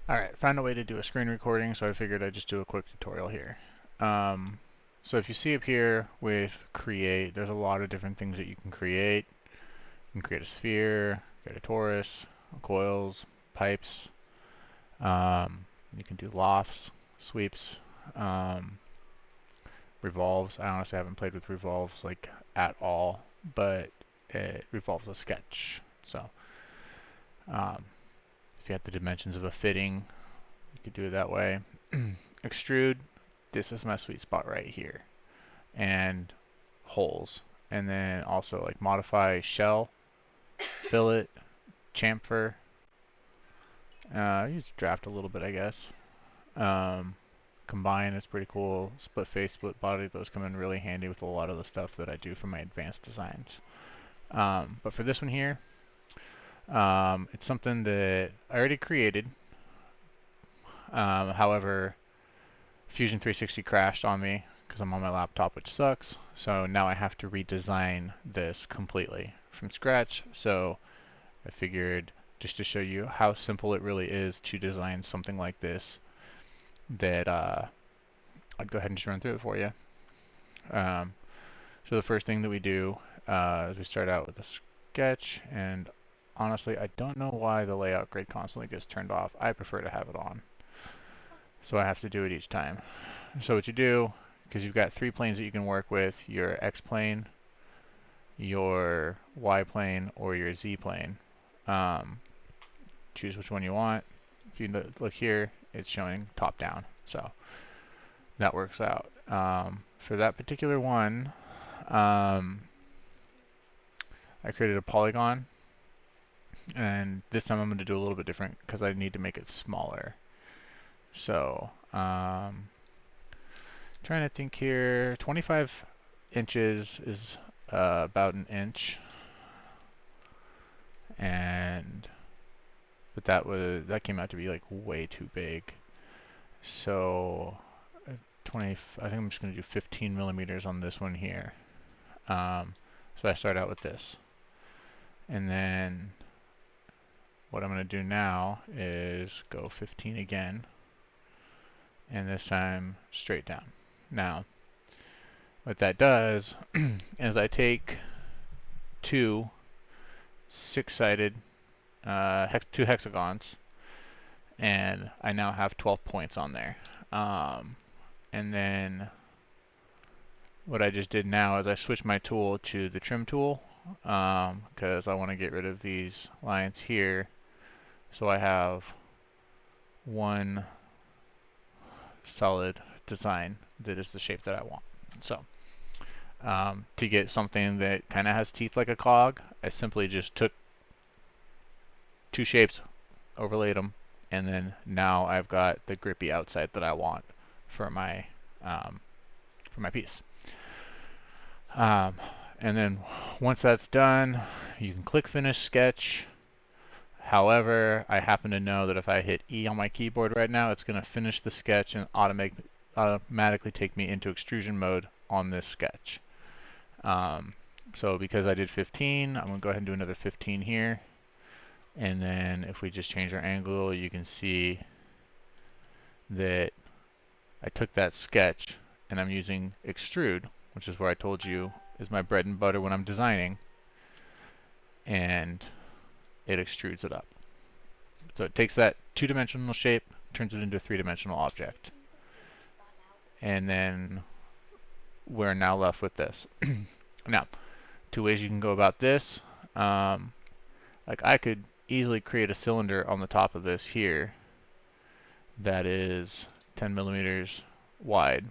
Alright, found a way to do a screen recording, so I figured I'd just do a quick tutorial here. Um, so if you see up here with create, there's a lot of different things that you can create. You can create a sphere, create a torus, coils, pipes. You can do lofts, sweeps, um, revolves. I honestly haven't played with revolves like at all, but it revolves a sketch. So um, if you have the dimensions of a fitting, you could do it that way. Extrude, this is my sweet spot right here. And holes. And then also like modify shell, fillet, chamfer. Use draft a little bit, I guess. Um, combine is pretty cool. Split face, split body, those come in really handy with a lot of the stuff that I do for my advanced designs. But for this one here, it's something that I already created. However, Fusion 360 crashed on me because I'm on my laptop, which sucks. So now I have to redesign this completely from scratch. So I figured just to show you how simple it really is to design something like this, that I'd go ahead and just run through it for you. Um, so the first thing that we do is we start out with a sketch, and honestly, I don't know why the layout grid constantly gets turned off. I prefer to have it on, so I have to do it each time. So what you do, because you've got 3 planes that you can work with, your X plane, your Y plane, or your Z plane. Choose which one you want. If you look here, it's showing top down, so that works out. For that particular one, I created a polygon, and this time I'm going to do a little bit different because I need to make it smaller. So, trying to think here, 25 inches is about an inch, and but that came out to be like way too big. So 20, I think I'm just going to do 15 millimeters on this one here. So I start out with this, and then what I'm going to do now is go 15 again, and this time straight down. Now, what that does is I take 2 6-sided 2 hexagons, and I now have 12 points on there. And then what I just did now is I switched my tool to the trim tool, because I want to get rid of these lines here, so I have one solid design that is the shape that I want. So to get something that kind of has teeth like a cog, I simply just took 2 shapes, overlaid them, and then now I've got the grippy outside that I want for my piece. And then once that's done, you can click Finish Sketch. However, I happen to know that if I hit E on my keyboard right now, it's going to finish the sketch and automatically take me into extrusion mode on this sketch. So because I did 15, I'm going to go ahead and do another 15 here. And then if we just change our angle, you can see that I took that sketch and I'm using extrude, which is where I told you is my bread and butter when I'm designing, and it extrudes it up. So it takes that 2-dimensional shape, turns it into a 3-dimensional object. And then we're now left with this. Now, 2 ways you can go about this. Like I could easily create a cylinder on the top of this here that is 10 millimeters wide.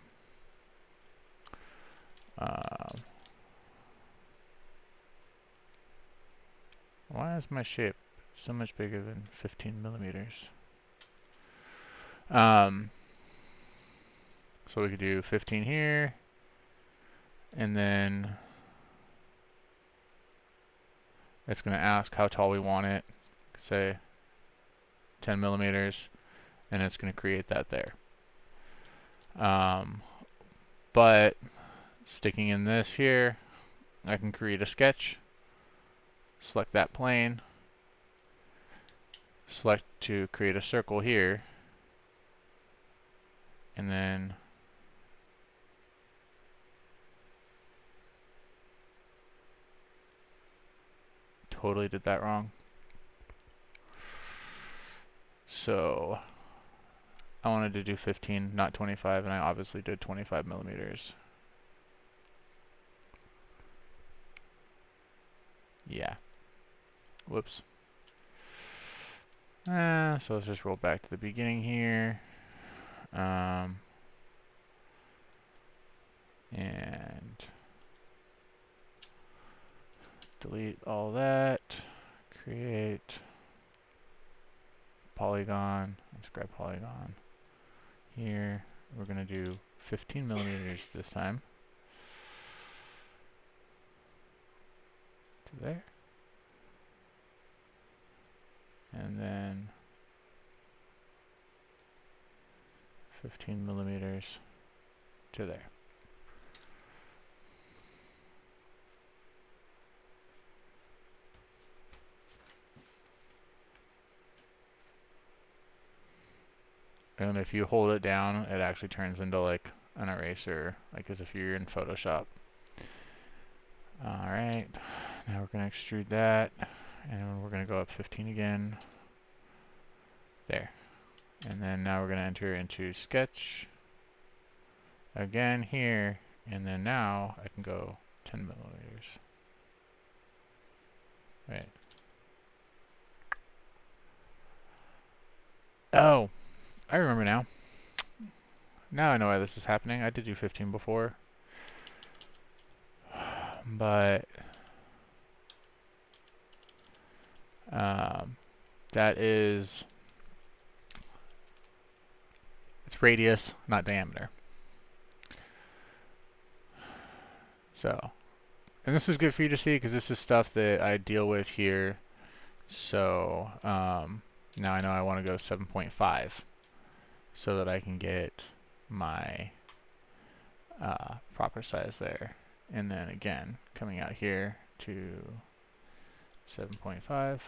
Why is my shape so much bigger than 15 millimeters? So we could do 15 here, and then it's going to ask how tall we want it. Say 10 millimeters, and it's going to create that there. But sticking in this here, I can create a sketch, select that plane, select to create a circle here, and then totally did that wrong. So I wanted to do 15, not 25, and I obviously did 25 millimeters. Yeah. Whoops. So let's just roll back to the beginning here. And delete all that. Create polygon. Let's grab polygon here. We're going to do 15 millimeters this time. To there. And then 15 millimeters to there. And if you hold it down, it actually turns into like an eraser, like as if you're in Photoshop. Alright, now we're going to extrude that, and we're going to go up 15 again. There. And then now we're going to enter into sketch again here, and then now I can go 10 millimeters. Right. Oh, I remember now. Now I know why this is happening. I did do 15 before. But that is, it's radius, not diameter. So, and this is good for you to see because this is stuff that I deal with here. So now I know I want to go 7.5 so that I can get my proper size there. And then again, coming out here to 7.5.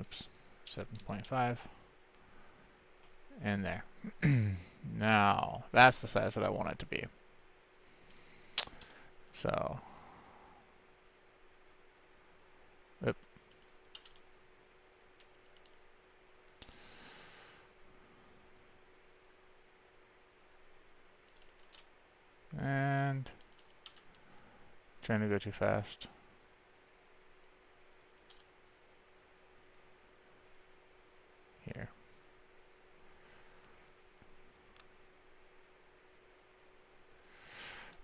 Oops, 7.5. And there. Now, that's the size that I want it to be. So, oops. And trying to go too fast. Here.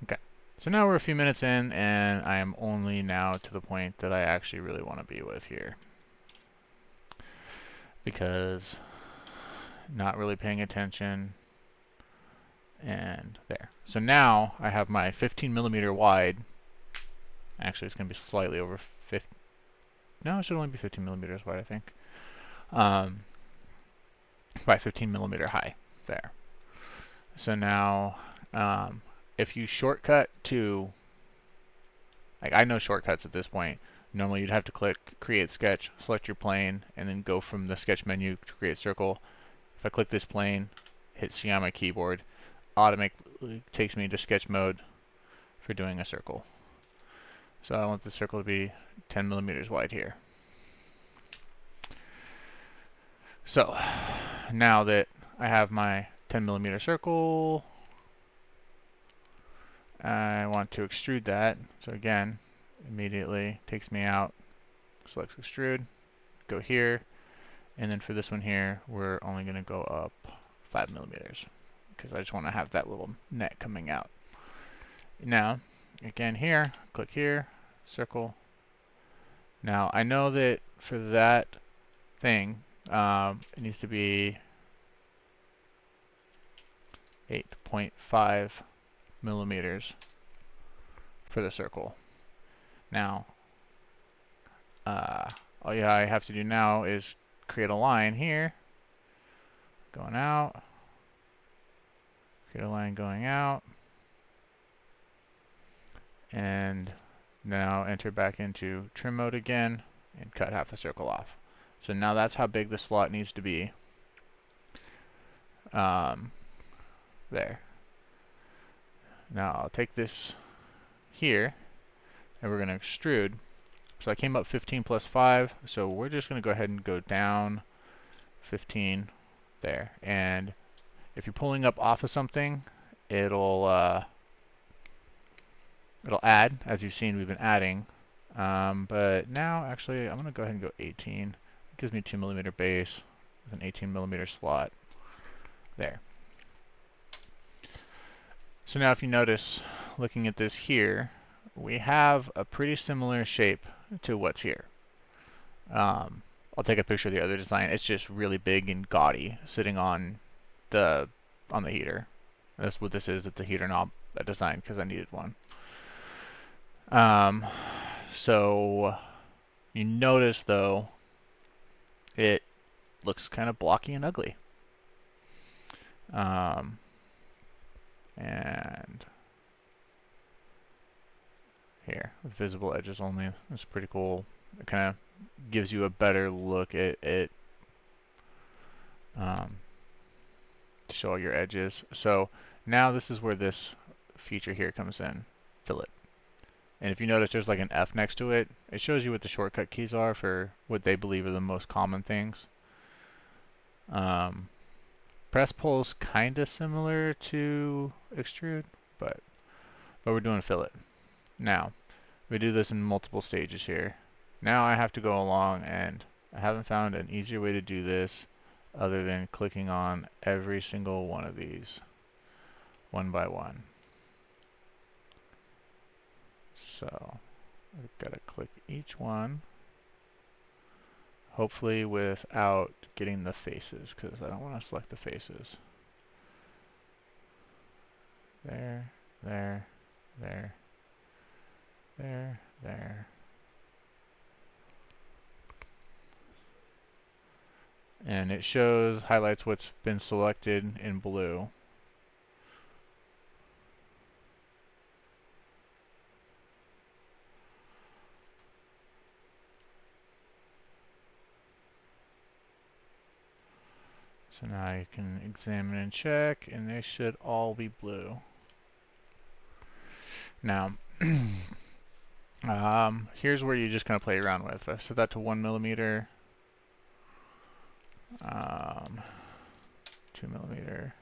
Okay. So now we're a few minutes in, and I am only now to the point that I actually really want to be with here. Because not really paying attention, and there. So now I have my 15 millimeter wide. Actually, it's going to be slightly over 50. No, it should only be 15 millimeters wide, I think. By 15 millimeter high there. So now, if you shortcut to, like I know shortcuts at this point. Normally you'd have to click create sketch, select your plane, and then go from the sketch menu to create circle. If I click this plane, hit C on my keyboard, automatically takes me into sketch mode for doing a circle. So I want the circle to be 10 millimeters wide here. So now that I have my 10 millimeter circle, I want to extrude that. So again, immediately takes me out, selects extrude, go here, and then for this one here, we're only going to go up 5 millimeters because I just want to have that little net coming out. Now, again here, click here, circle. Now I know that for that thing, it needs to be 8.5 millimeters for the circle. Now, all I have to do now is create a line here, going out, create a line going out, and now enter back into trim mode again, and cut half the circle off. So now that's how big the slot needs to be. There. Now I'll take this here, and we're going to extrude. So I came up 15 plus 5, so we're just going to go ahead and go down 15 there. And if you're pulling up off of something, it'll add. As you've seen, we've been adding. But now, actually, I'm going to go ahead and go 18. It gives me a 2 millimeter base with an 18 millimeter slot there. So now if you notice, looking at this here, we have a pretty similar shape to what's here. I'll take a picture of the other design. It's just really big and gaudy sitting on the heater. That's what this is. It's a heater knob I designed because I needed one. So you notice though, it looks kind of blocky and ugly. And here, with visible edges only, that's pretty cool. It kind of gives you a better look at it to show all your edges. So now this is where this feature here comes in, fillet. And if you notice there's like an F next to it, it shows you what the shortcut keys are for what they believe are the most common things. Press pull's kind of similar to extrude, but we're doing fillet. Now, we do this in multiple stages here. Now I have to go along, and I haven't found an easier way to do this other than clicking on every single one of these one by one. So I've got to click each one, hopefully without getting the faces, because I don't want to select the faces. There, there, there, there, there. And it highlights what's been selected in blue. So now you can examine and check, and they should all be blue. Now, here's where you just kind of play around with. I set that to 1 millimeter, 2 millimeter,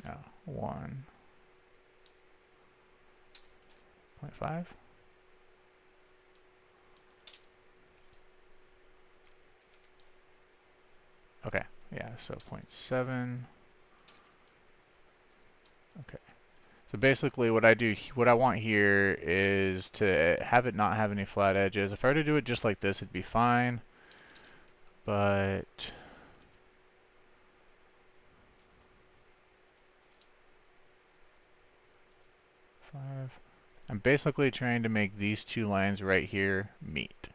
no, 1.5. Okay, yeah, so 0.7. Okay. So basically what I want here is to have it not have any flat edges. If I were to do it just like this, it'd be fine. But I'm basically trying to make these two lines right here meet.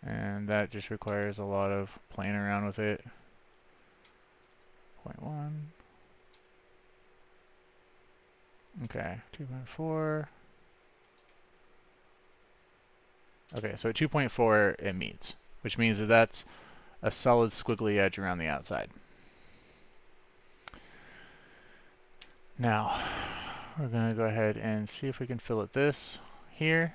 And that just requires a lot of playing around with it. 0.1. Okay, 2.4. Okay, so at 2.4 it meets, which means that that's a solid squiggly edge around the outside. Now, we're going to go ahead and see if we can fillet this here.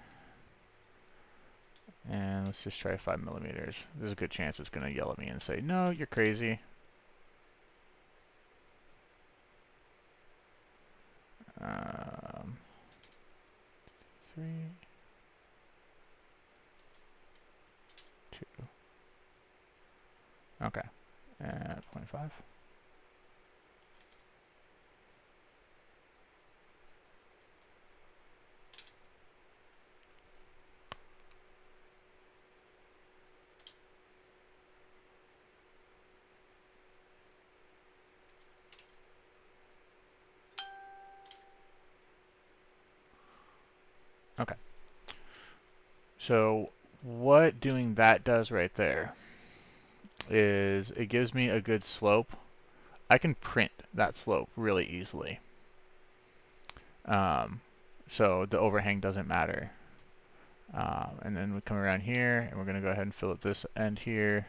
And let's just try 5 millimeters. There's a good chance it's going to yell at me and say, no, you're crazy. 3, 2. Okay, and 0.5. Okay. So what doing that does right there is it gives me a good slope I can print that slope really easily. So the overhang doesn't matter. And then we come around here, and we're going to go ahead and fill at this end here.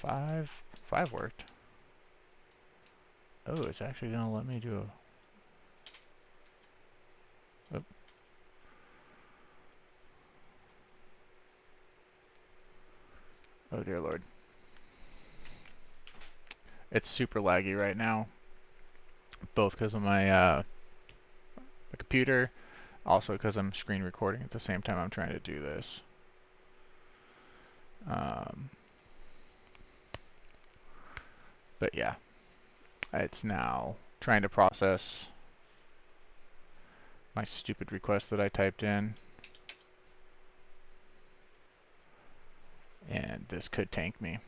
5 worked. Oh, it's actually going to let me do a... Oh. Oh dear Lord. It's super laggy right now, both because of my computer, also because I'm screen recording at the same time I'm trying to do this. But yeah, it's now trying to process my stupid request that I typed in, and this could tank me.